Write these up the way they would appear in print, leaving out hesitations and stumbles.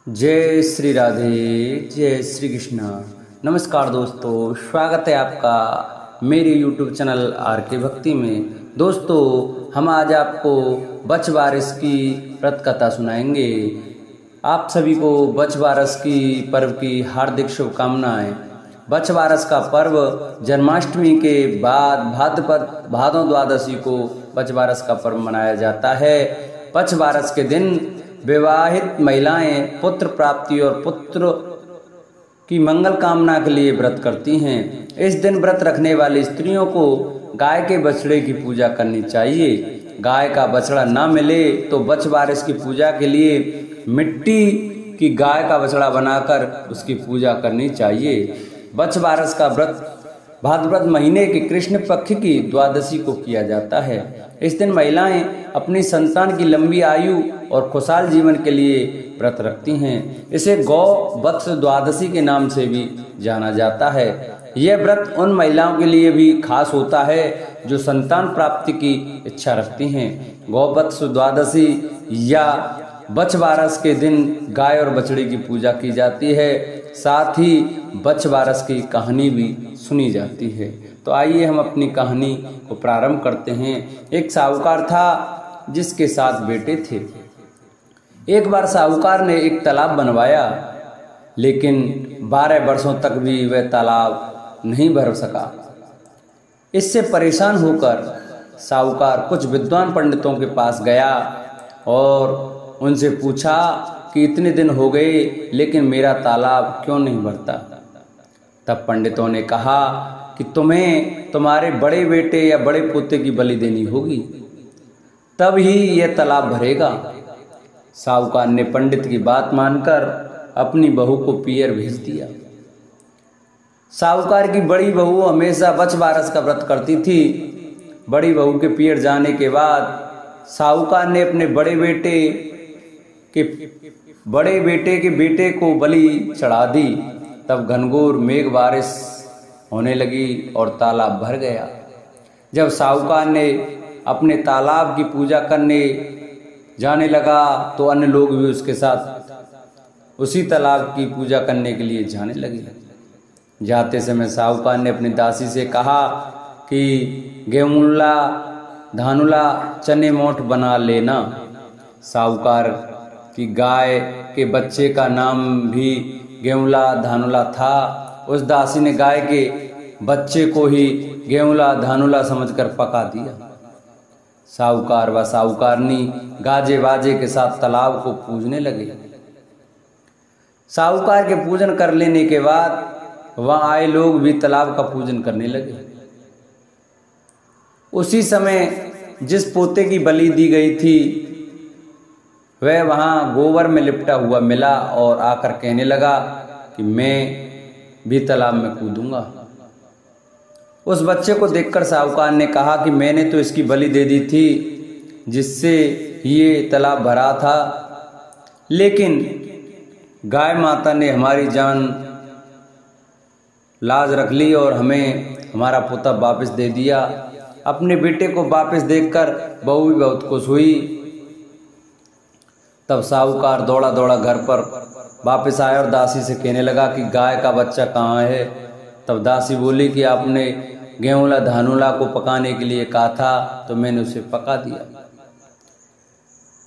जय श्री राधे, जय श्री कृष्णा। नमस्कार दोस्तों, स्वागत है आपका मेरे YouTube चैनल आर के भक्ति में। दोस्तों, हम आज आपको बच्छ बारस की व्रत कथा सुनाएंगे। आप सभी को बच्छ बारस की पर्व की हार्दिक शुभकामनाएं। बच्छ बारस का पर्व जन्माष्टमी के बाद भादों द्वादशी को बच्छ बारस का पर्व मनाया जाता है। बच्छ बारस के दिन विवाहित महिलाएं पुत्र प्राप्ति और पुत्र की मंगल कामना के लिए व्रत करती हैं। इस दिन व्रत रखने वाली स्त्रियों को गाय के बछड़े की पूजा करनी चाहिए। गाय का बछड़ा ना मिले तो बच्छ बारस की पूजा के लिए मिट्टी की गाय का बछड़ा बनाकर उसकी पूजा करनी चाहिए। बच्छ बारस का व्रत भाद्रपद महीने के कृष्ण पक्ष की द्वादशी को किया जाता है। इस दिन महिलाएं अपनी संतान की लंबी आयु और खुशहाल जीवन के लिए व्रत रखती हैं। इसे गौ वत्स द्वादशी के नाम से भी जाना जाता है। यह व्रत उन महिलाओं के लिए भी खास होता है जो संतान प्राप्ति की इच्छा रखती हैं। गौ वत्स द्वादशी या बच्छ बारस के दिन गाय और बछड़े की पूजा की जाती है। साथ ही बच्छ बारस की कहानी भी सुनी जाती है। तो आइए हम अपनी कहानी को प्रारंभ करते हैं। एक साहूकार था जिसके 7 बेटे थे। एक बार साहूकार ने एक तालाब बनवाया, लेकिन 12 वर्षों तक भी वह तालाब नहीं भर सका। इससे परेशान होकर साहूकार कुछ विद्वान पंडितों के पास गया और उनसे पूछा कि इतने दिन हो गए लेकिन मेरा तालाब क्यों नहीं भरता। तब पंडितों ने कहा कि तुम्हें तुम्हारे बड़े बेटे या बड़े पोते की बलि देनी होगी, तब ही यह तालाब भरेगा। साहूकार ने पंडित की बात मानकर अपनी बहू को पियर भेज दिया। साहूकार की बड़ी बहू हमेशा बच्छ बारस का व्रत करती थी। बड़ी बहू के पियर जाने के बाद साहूकार ने अपने बड़े बेटे के बेटे को बलि चढ़ा दी। तब घनघोर मेघ बारिश होने लगी और तालाब भर गया। जब साहूकार ने अपने तालाब की पूजा करने जाने लगा तो अन्य लोग भी उसके साथ उसी तालाब की पूजा करने के लिए जाने लगे। जाते समय साहूकार ने अपनी दासी से कहा कि गेहूँला धानुला चने मोठ बना लेना। साहूकार की गाय के बच्चे का नाम भी गेहूँला धानुला था। उस दासी ने गाय के बच्चे को ही गेहूँला धानुला समझकर पका दिया। साहूकार व साहूकारनी गाजे बाजे के साथ तालाब को पूजने लगे। साहूकार के पूजन कर लेने के बाद वहां आए लोग भी तालाब का पूजन करने लगे। उसी समय जिस पोते की बलि दी गई थी वह वहां गोबर में लिपटा हुआ मिला और आकर कहने लगा कि मैं भी तालाब में कूदूंगा। उस बच्चे को देखकर साहूकार ने कहा कि मैंने तो इसकी बलि दे दी थी जिससे ये तालाब भरा था, लेकिन गाय माता ने हमारी जान लाज रख ली और हमें हमारा पोता वापस दे दिया। अपने बेटे को वापस देखकर बहू भी बहुत खुश हुई। तब साहूकार दौड़ा दौड़ा घर पर वापस आया और दासी से कहने लगा कि गाय का बच्चा कहाँ है। तब दासी बोली कि आपने गेहूँला धानुला को पकाने के लिए कहा था तो मैंने उसे पका दिया।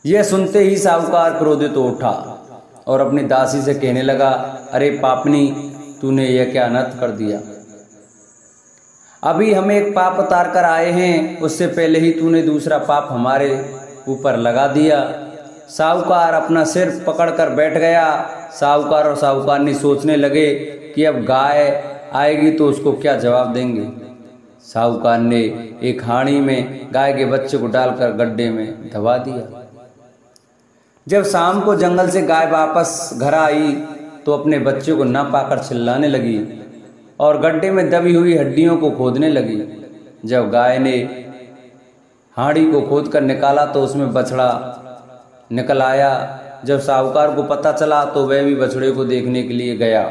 यह सुनते ही साहूकार क्रोधित हो उठा और अपनी दासी से कहने लगा, अरे पापनी, तूने यह क्या अनर्थ कर दिया। अभी हम एक पाप उतार कर आए हैं, उससे पहले ही तूने दूसरा पाप हमारे ऊपर लगा दिया। साहूकार अपना सिर पकड़कर बैठ गया। साहूकार और साहूकारनी सोचने लगे कि अब गाय आएगी तो उसको क्या जवाब देंगे। साहूकार ने एक हांडी में गाय के बच्चे को डालकर गड्ढे में दबा दिया। जब शाम को जंगल से गाय वापस घर आई तो अपने बच्चे को ना पाकर चिल्लाने लगी और गड्ढे में दबी हुई हड्डियों को खोदने लगी। जब गाय ने हांडी को खोदकर निकाला तो उसमें बछड़ा निकल आया। जब साहूकार को पता चला तो वह भी बछड़े को देखने के लिए गया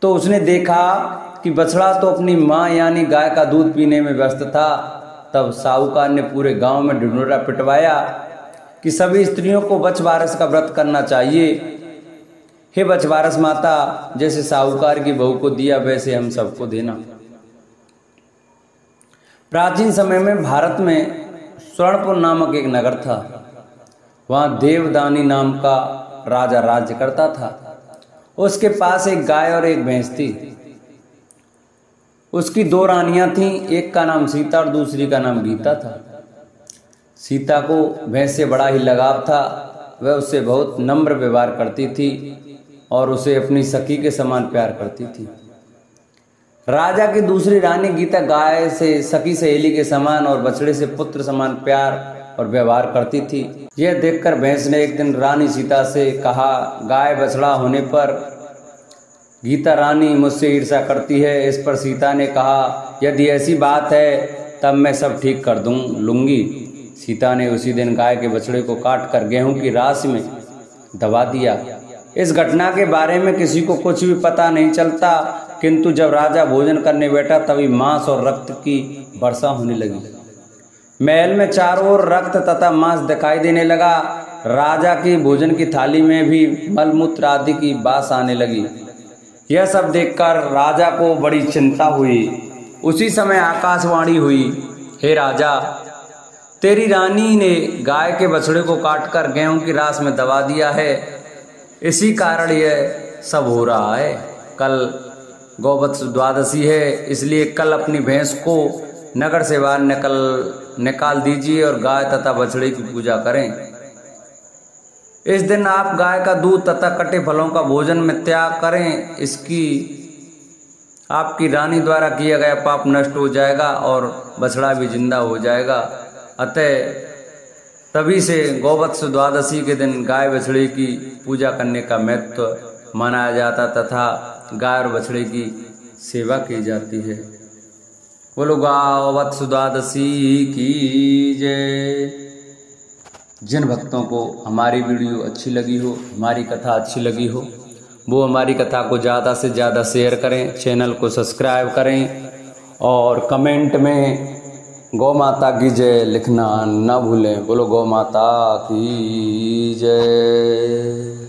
तो उसने देखा कि बछड़ा तो अपनी माँ यानी गाय का दूध पीने में व्यस्त था। तब साहूकार ने पूरे गांव में ढिंढोरा पिटवाया कि सभी स्त्रियों को बच्छ बारस का व्रत करना चाहिए हे बछवारस माता, जैसे साहूकार की बहू को दिया वैसे हम सबको देना। प्राचीन समय में भारत में स्वर्णपुर नामक एक नगर था। वहाँ देवदानी नाम का राजा राज्य करता था। उसके पास एक गाय और एक भैंस थी। उसकी 2 रानियां थीं, एक का नाम सीता और दूसरी का नाम गीता था। सीता को भैंस से बड़ा ही लगाव था। वह उससे बहुत नम्र व्यवहार करती थी और उसे अपनी सखी के समान प्यार करती थी। राजा की दूसरी रानी गीता गाय से सखी सहेली के समान और बछड़े से पुत्र समान प्यार और व्यवहार करती थी। यह देखकर भैंस ने एक दिन रानी सीता से कहा, गाय बछड़ा होने पर गीता रानी मुझसे ईर्ष्या करती है। इस पर सीता ने कहा, यदि ऐसी बात है तब मैं सब ठीक कर लूंगी। सीता ने उसी दिन गाय के बछड़े को काट कर गेहूं की राशि में दबा दिया। इस घटना के बारे में किसी को कुछ भी पता नहीं चलता, किंतु जब राजा भोजन करने बैठा तभी मांस और रक्त की वर्षा होने लगी। महल में चारों ओर रक्त तथा मांस दिखाई देने लगा। राजा की भोजन की थाली में भी मलमूत्र आदि की बास आने लगी। यह सब देखकर राजा को बड़ी चिंता हुई। उसी समय आकाशवाणी हुई, हे राजा, तेरी रानी ने गाय के बछड़े को काटकर गेहूं की रास में दबा दिया है। इसी कारण यह सब हो रहा है। कल गौवत्स द्वादशी है, इसलिए कल अपनी भैंस को नगर से बाहर निकाल दीजिए और गाय तथा बछड़े की पूजा करें। इस दिन आप गाय का दूध तथा कटे फलों का भोजन में त्याग करें। इसकी आपकी रानी द्वारा किया गया पाप नष्ट हो जाएगा और बछड़ा भी जिंदा हो जाएगा। अतः तभी से गौवत्स द्वादशी के दिन गाय बछड़े की पूजा करने का महत्व मनाया जाता तथा गाय और बछड़े की सेवा की जाती है। बोलो गौवत्स द्वादशी की जय। जिन भक्तों को हमारी वीडियो अच्छी लगी हो, हमारी कथा अच्छी लगी हो, वो हमारी कथा को ज़्यादा से ज़्यादा शेयर करें, चैनल को सब्सक्राइब करें और कमेंट में गौ माता की जय लिखना न भूलें। बोलो गौ माता की जय।